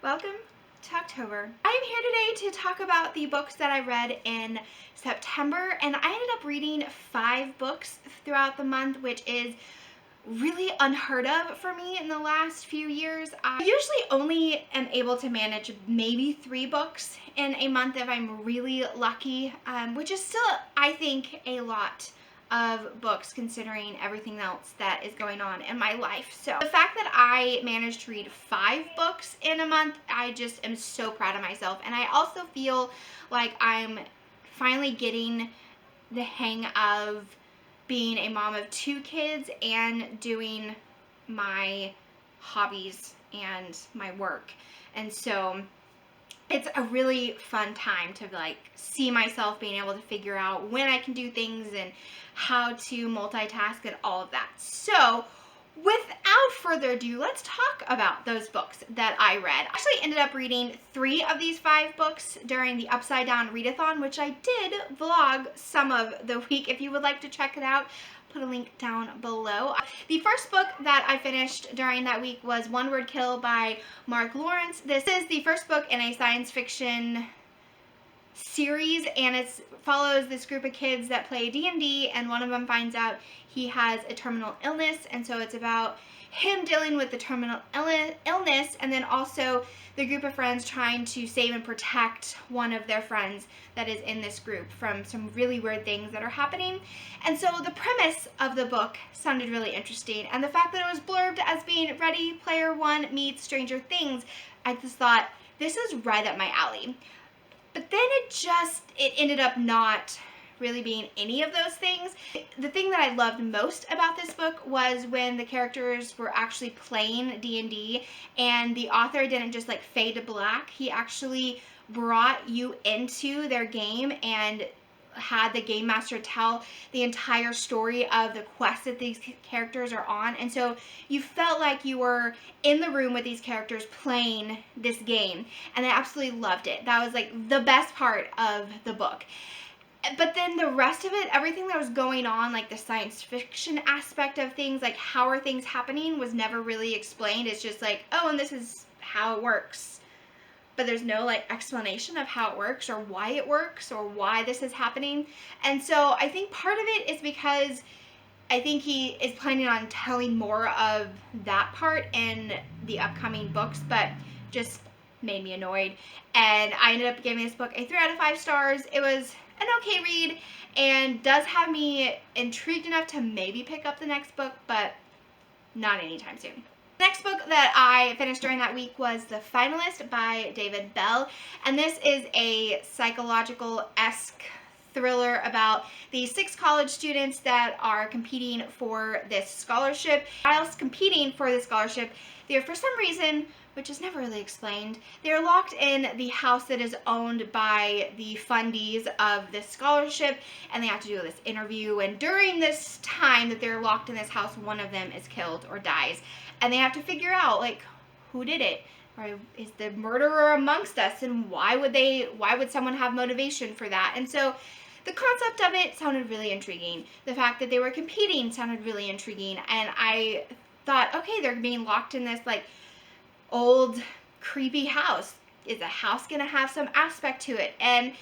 Welcome to October. I am here today to talk about the books that I read in September, and I ended up reading 5 books throughout the month, which is really unheard of for me in the last few years. I usually only am able to manage maybe 3 books in a month if I'm really lucky, which is still, I think, a lot of books considering everything else that is going on in my life. So the fact that I managed to read 5 books in a month, I just am so proud of myself. And I also feel like I'm finally getting the hang of being a mom of 2 kids and doing my hobbies and my work. And so it's a really fun time to see myself being able to figure out when I can do things and how to multitask and all of that. So without further ado, let's talk about those books that I read. I actually ended up reading 3 of these 5 books during the Upside Down Readathon, which I did vlog some of the week. If you would like to check it out, put a link down below. The first book that I finished during that week was One Word Kill by Mark Lawrence. This is the first book in a science fiction series, and it follows this group of kids that play D&D, and one of them finds out he has a terminal illness, and so it's about him dealing with the terminal illness, and then also the group of friends trying to save and protect one of their friends that is in this group from some really weird things that are happening. And so the premise of the book sounded really interesting, and the fact that it was blurbed as being Ready Player One meets Stranger Things, I just thought, this is right up my alley. But then it ended up not really being any of those things. The thing that I loved most about this book was when the characters were actually playing D&D and the author didn't just fade to black. He actually brought you into their game and had the game master tell the entire story of the quest that these characters are on, and so you felt like you were in the room with these characters playing this game, and I absolutely loved it. That was the best part of the book. But then the rest of it, everything that was going on, the science fiction aspect of things, how are things happening, was never really explained. It's just oh, and this is how it works. But there's no explanation of how it works or why it works or why this is happening. And so I think part of it is because I think he is planning on telling more of that part in the upcoming books, but just made me annoyed. And I ended up giving this book a 3 out of 5 stars. It was an okay read and does have me intrigued enough to maybe pick up the next book, but not anytime soon. The next book that I finished during that week was The Finalist by David Bell, and this is a psychological-esque thriller about the 6 college students that are competing for this scholarship. Whilst competing for this scholarship, they are, for some reason, which is never really explained, they're locked in the house that is owned by the fundees of this scholarship, and they have to do this interview, and during this time that they're locked in this house, one of them is killed or dies, and they have to figure out who did it, or is the murderer amongst us, and why would someone have motivation for that? And so the concept of it sounded really intriguing. The fact that they were competing sounded really intriguing, and I thought, okay, they're being locked in this old creepy house. Is the house gonna have some aspect to it? And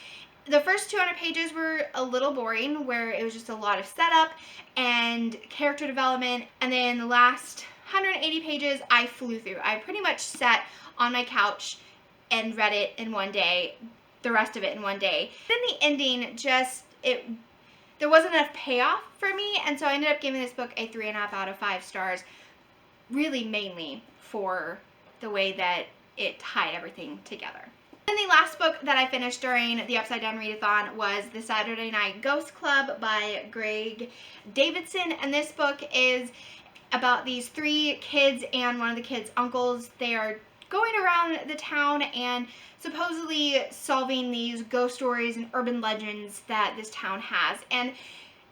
the first 200 pages were a little boring, where it was just a lot of setup and character development, and then the last 180 pages I flew through. I pretty much sat on my couch and read it in one day, the rest of it in one day. Then the ending there wasn't enough payoff for me, and so I ended up giving this book a 3.5 out of 5 stars, really mainly for the way that it tied everything together. And the last book that I finished during the Upside Down Readathon was The Saturday Night Ghost Club by Greg Davidson, and this book is about these 3 kids and one of the kids' uncles. They are going around the town and supposedly solving these ghost stories and urban legends that this town has, and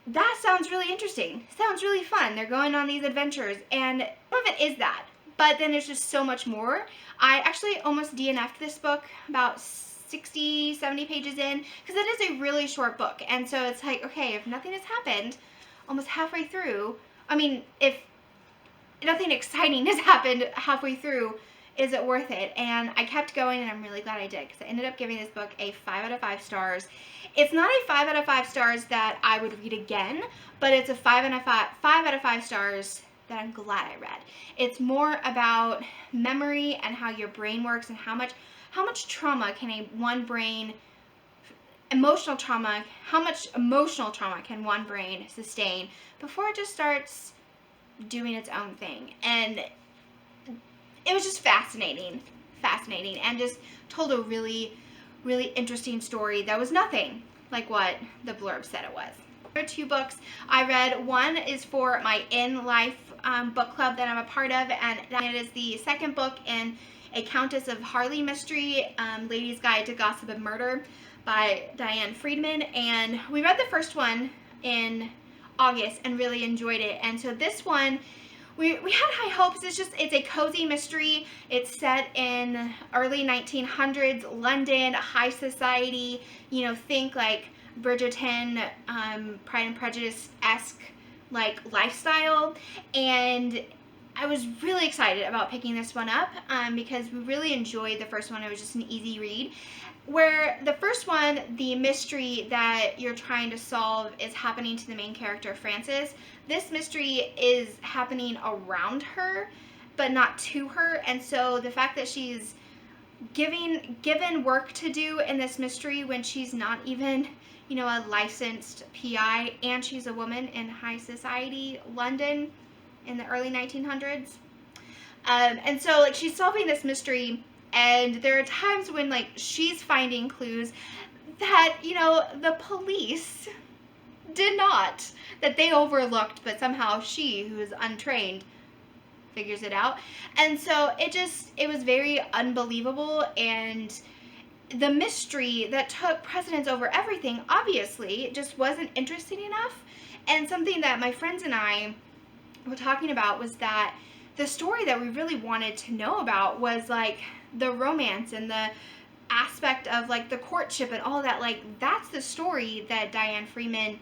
that sounds really interesting. Sounds really fun. They're going on these adventures, and some of it is that. But then there's just so much more. I actually almost DNF'd this book about 60, 70 pages in, because it is a really short book. And so it's okay, if nothing has happened almost halfway through, I mean, if nothing exciting has happened halfway through, is it worth it? And I kept going, and I'm really glad I did, because I ended up giving this book a 5 out of 5 stars. It's not a 5 out of 5 stars that I would read again, but it's a 5 out of 5 stars that I'm glad I read. It's more about memory and how your brain works, and how much trauma can one brain, emotional trauma, how much emotional trauma can one brain sustain before it just starts doing its own thing. And it was just fascinating, and just told a really, really interesting story that was nothing like what the blurb said it was. There are 2 books I read. One is for my In Life book club that I'm a part of, and it is the second book in a Countess of Harley mystery, Lady's Guide to Gossip and Murder by Diane Friedman. And we read the first one in August and really enjoyed it. And so this one, we had high hopes. It's a cozy mystery. It's set in early 1900s London, high society, you know, think like Bridgerton, Pride and Prejudice-esque like lifestyle. And I was really excited about picking this one up because we really enjoyed the first one. It was just an easy read. Where the first one, the mystery that you're trying to solve is happening to the main character, Frances. This mystery is happening around her, but not to her. And so the fact that she's given work to do in this mystery when she's not even, you know, a licensed PI, and she's a woman in high society London in the early 1900s. And so like she's solving this mystery, and there are times when like she's finding clues that, you know, the police did not, that they overlooked, but somehow she, who is untrained, figures it out. And so it was very unbelievable, and the mystery that took precedence over everything, obviously, just wasn't interesting enough. And something that my friends and I were talking about was that the story that we really wanted to know about was like the romance and the aspect of like the courtship and all that. Like that's the story that Diane Friedman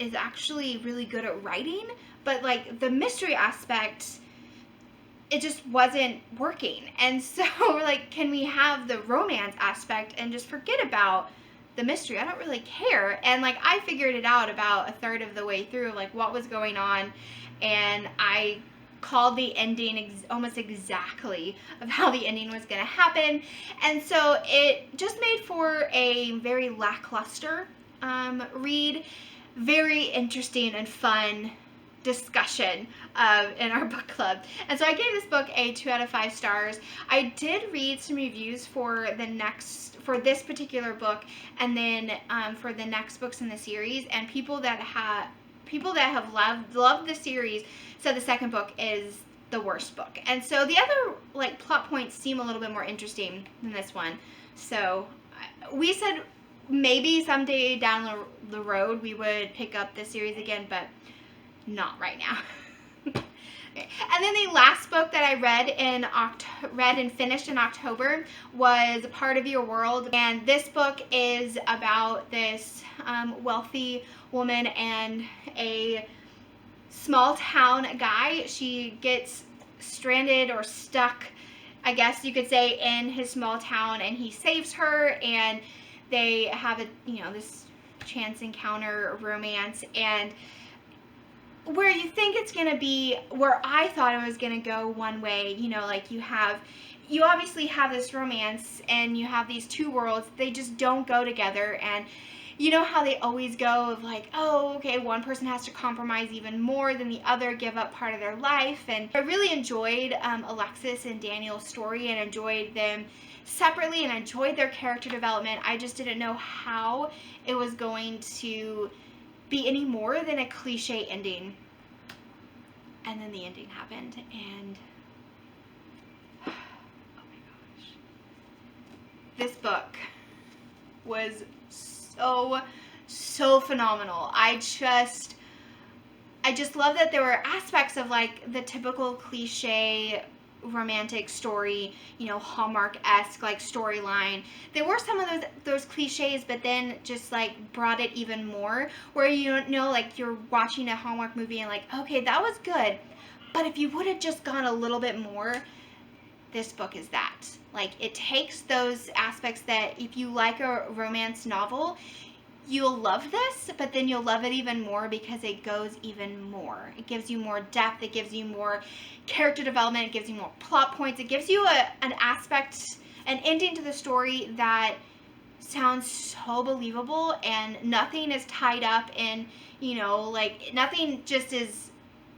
is actually really good at writing, but like the mystery aspect, it just wasn't working. And so we're like, can we have the romance aspect and just forget about the mystery? I don't really care. And like I figured it out about a third of the way through, like what was going on, and I called the ending almost exactly of how the ending was going to happen. And so it just made for a very lackluster read, very interesting and fun discussion in our book club. And so I gave this book a 2 out of 5 stars. I did read some reviews for this particular book, and then for the next books in the series, and people that have loved the series said the second book is the worst book. And so the other like plot points seem a little bit more interesting than this one. So we said maybe someday down the road we would pick up this series again, but not right now. Okay. And then the last book that I read and finished in October was Part of Your World. And this book is about this wealthy woman and a small town guy. She gets stranded or stuck, I guess you could say, in his small town, and he saves her, and they have this chance encounter, romance. And where you think it's going to be, where I thought it was going to go one way, like you obviously have this romance and you have these two worlds, they just don't go together. And you know how they always go of like, oh, okay, one person has to compromise even more than the other, give up part of their life. And I really enjoyed Alexis and Daniel's story and enjoyed them separately and enjoyed their character development. I just didn't know how it was going to be any more than a cliche ending. And then the ending happened, and oh my gosh. This book was so phenomenal. I just love that there were aspects of like the typical cliche romantic story, Hallmark-esque like storyline. There were some of those cliches, but then just like brought it even more, where like you're watching a Hallmark movie and like, okay, that was good, but if you would have just gone a little bit more, this book is that. Like, it takes those aspects that if you like a romance novel, you'll love this, but then you'll love it even more because it goes even more. It gives you more depth, it gives you more character development, it gives you more plot points, it gives you an aspect, an ending to the story that sounds so believable, and nothing is tied up in, you know, like, nothing just is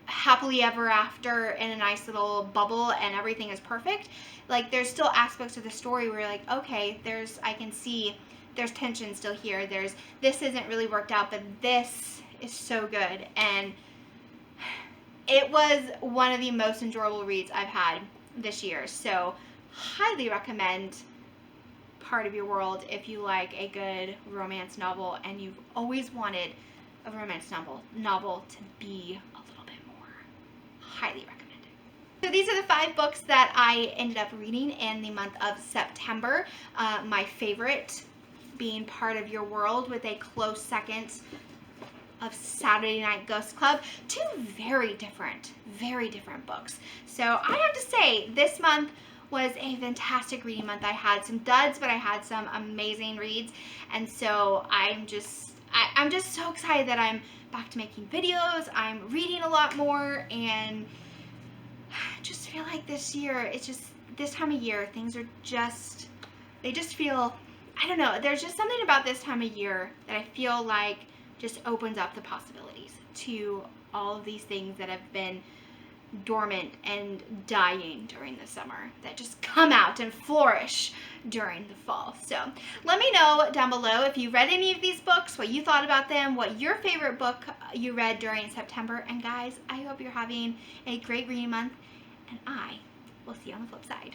happily ever after in a nice little bubble and everything is perfect. Like, there's still aspects of the story where you're like, okay, I can see there's tension still here. This isn't really worked out, but this is so good. And it was one of the most enjoyable reads I've had this year. So highly recommend Part of Your World if you like a good romance novel and you've always wanted a romance novel to be a little bit more. Highly recommend it. So these are the 5 books that I ended up reading in the month of September. My favorite being Part of Your World, with a close second of Saturday Night Ghost Club. 2 very different books. So I have to say, this month was a fantastic reading month. I had some duds, but I had some amazing reads. And so I'm just so excited that I'm back to making videos. I'm reading a lot more, and I just feel like this year, it's just, this time of year, things are just, they just feel, I don't know, there's just something about this time of year that I feel like just opens up the possibilities to all of these things that have been dormant and dying during the summer, that just come out and flourish during the fall. So let me know down below if you read any of these books, what you thought about them, what your favorite book you read during September. And guys, I hope you're having a great reading month, and I will see you on the flip side.